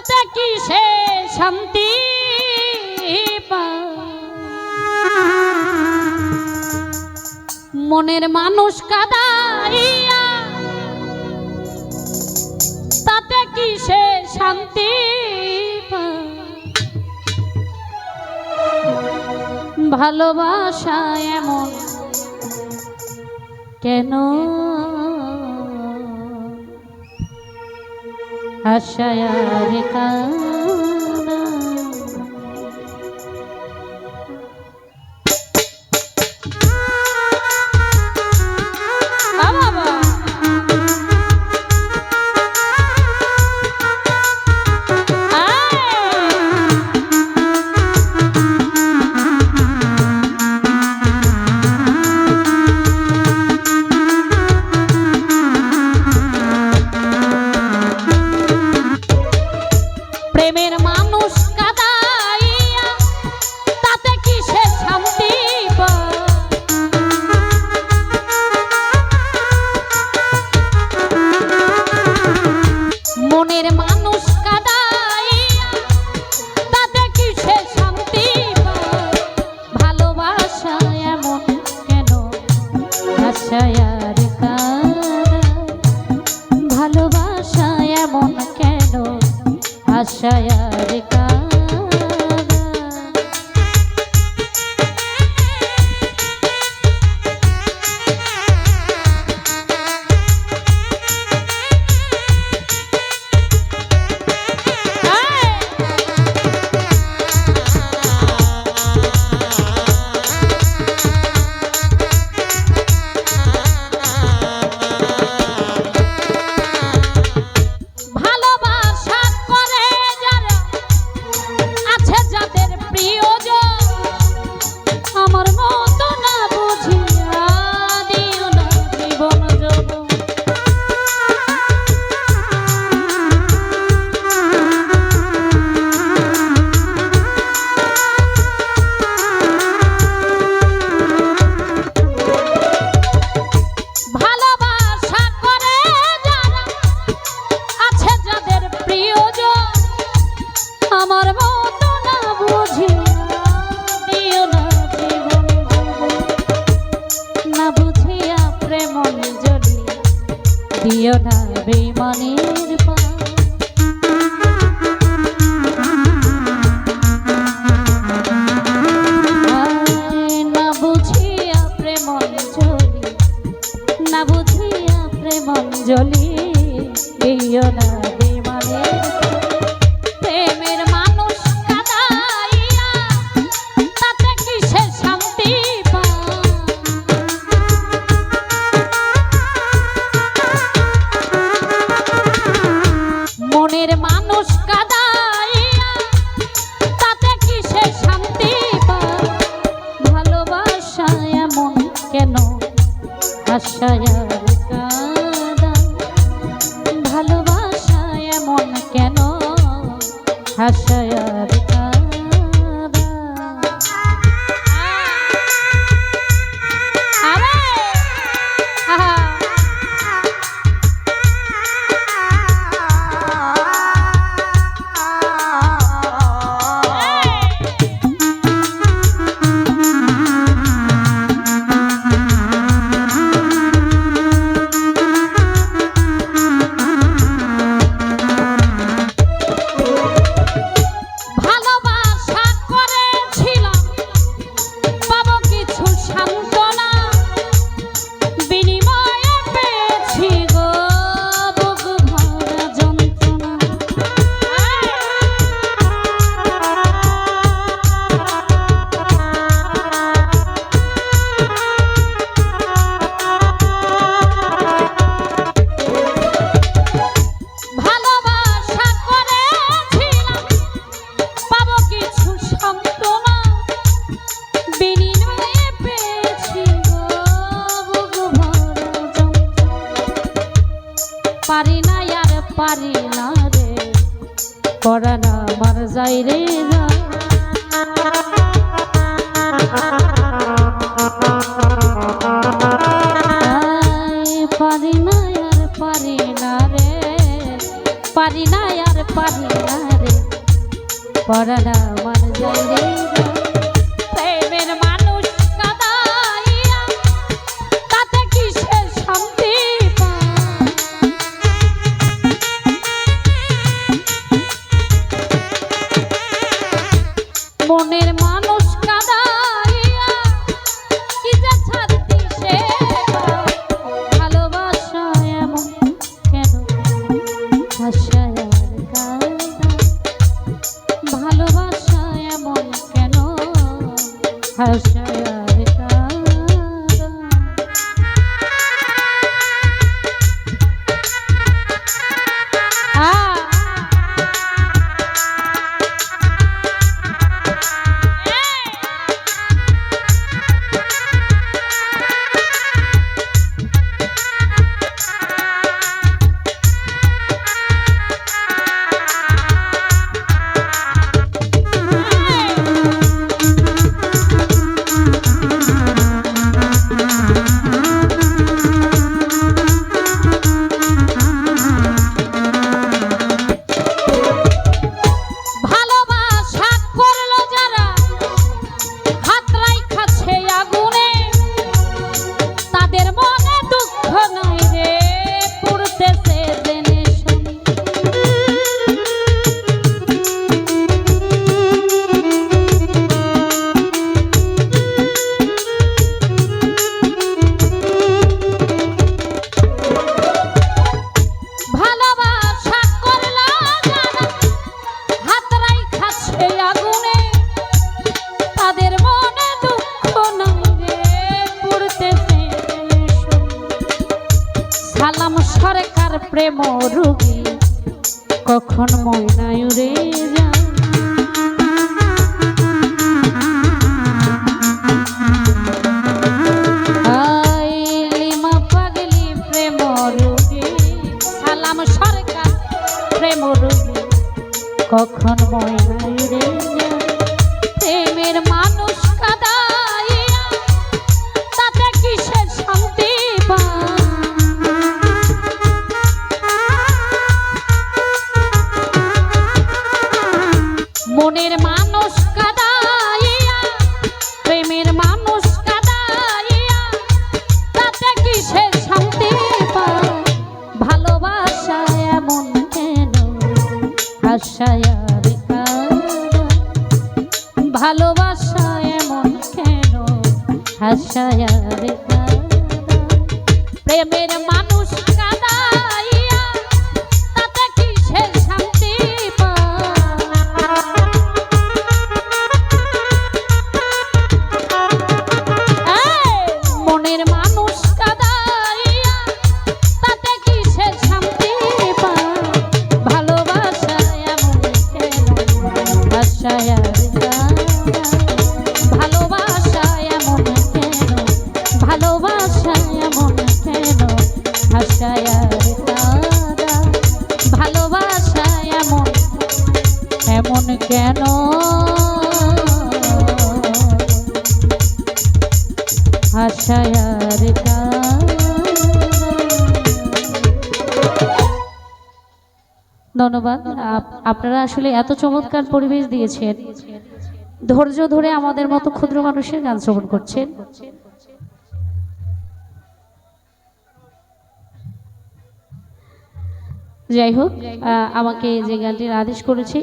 তাতে কি সে শান্তি মনের মানুষ কাঁদাইয়া তাতে কি সে শান্তি ভালোবাসা এমন কেন আশায় কানা প্রেমের মানুষ কাঁদাইয়া তাতে কি সে শান্তি মনের মানুষ কাঁদাইয়া তাতে কি সে শান্তি ভালোবাসা এমন কেন আশায় ভালোবাসা এমন কেন আশায় দিও না বেঈমানের না বুঝিয়া প্রেম অঞ্জলি না বুঝিয়া প্রেম অঞ্জলি দিও না বেঈমানের প্রেমের মানুষ কাঁদাইয়া তাতে কি সে শান্তি মনের মানুষ কাঁদাইয়া তাতে কি সে শান্তি ভালোবাসা এমন কেন আশায় কাঁদা ভালোবাসা এমন কেন আশায় পারি না আর পারি না রে পরাণ আমার যাই রে পারি না আর পারি না রে পারি না আর পারি না পরাণ আমার যায় রে প্রেমের মানুষ কাঁদাইয়া তাতে কিসের শান্তি মনের মানুষ কাঁদাইয়া কি যে শান্তি সে ভালোবাসা এমন কেন হাসায় আর কাঁদা ভালোবাসা এমন কেন হাসায় আর কাঁদা সালাম সরকার প্রেম রুগী কখন ময়নায়ুরে লিমা পাগলি প্রেম রুগী সালাম সরকার প্রেম রুগী কখন ময়নায়ুরে প্রেমের মানুষ কাঁদাইয়া তাতে কিসের শান্তি মনের মানুষ কাঁদাইয়া প্রেমের মানুষ কাঁদাইয়া তাতে কিসের শান্তি ভালোবাসা এমন কেন হাসায় আর কাঁদা ভালোবাসা এমন কেন হাসায় আর কাঁদা প্রেমের মানুষ কাঁদাইয়া তাতে কিসের শান্তি মনের মানুষ কাঁদাইয়া তাতে কিসের শান্তি ভালোবাসা এমন কেন হাসায় আর কাঁদা ভালোবাসা এমন কেন ভালোবাসা এমন কেন হাসায় আর কাঁদা ভালোবাসা এমন এমন কেন হাসায় আর কাঁদা। ধন্যবাদ। আপনারা আসলে এত চমৎকার পরিবেশ দিয়েছেন, ধৈর্য ধরে আমাদের মতো ক্ষুদ্র মানুষের গান শ্রবণ করছেন। যাই হোক, আমাকে যে গানটির আদেশ করেছে